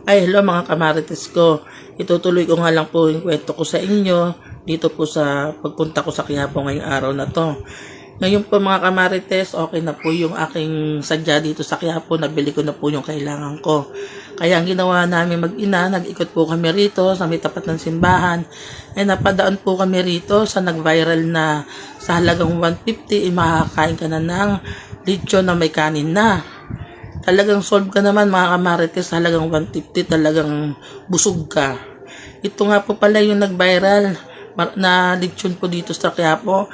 Ay, hello mga kamarites ko. Itutuloy ko nga lang po yung kwento ko sa inyo dito po sa pagpunta ko sa Quiapo ngayong araw na to. Ngayon po mga kamarites, okay na po yung aking sadya dito sa Quiapo. Nabili ko na po yung kailangan ko. Kaya ang ginawa namin mag-ina, nag-ikot po kami rito sa may tapat ng simbahan. Ay napadaan po kami rito sa nag-viral na sa halagang 150, makakain ka na ng lechon na may kanin na. Talagang solve ka naman mga kamarites, halagang 150, talagang busog ka. Ito nga po pala yung nag-viral na lechon po dito sa Quiapo.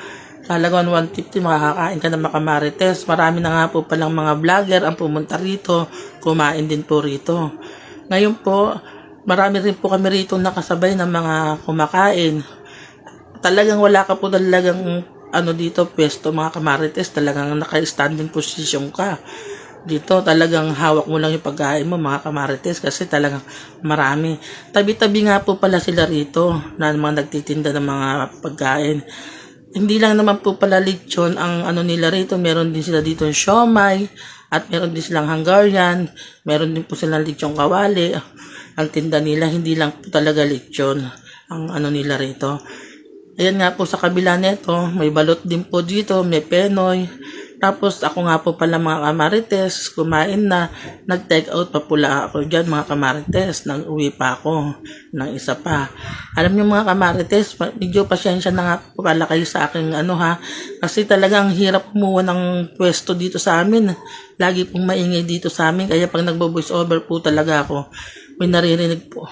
Halagang 150, makakakain ka na mga kamarites. Marami na nga po palang mga vlogger ang pumunta rito, kumain din po rito. Ngayon po, marami rin po kami rito nakasabay ng mga kumakain. Talagang wala ka po talagang dito, pwesto mga kamarites, talagang naka-standing position ka. Dito talagang hawak mo lang yung pagkain mo mga kamarites kasi talagang marami. Tabi-tabi nga po pala sila rito na mga nagtitinda ng mga pagkain. Hindi lang naman po pala lechon ang nila rito. Meron din sila dito yung siomay at meron din silang Hungarian. Meron din po silang lechon kawali. Ang tinda nila hindi lang po talaga lechon ang nila rito. Ayan nga po sa kabila nito, may balot din po dito, may penoy. Tapos ako nga po pala mga kamarites, kumain na, nag-take out pa pula ako dyan mga kamarites, nag-uwi pa ako ng isa pa. Alam niyo mga kamarites, medyo pasensya na nga po pala kayo sa akin kasi talagang hirap kumuha ng pwesto dito sa amin. Lagi pong maingay dito sa amin, kaya pag nagbo-voice over po talaga ako, may naririnig po.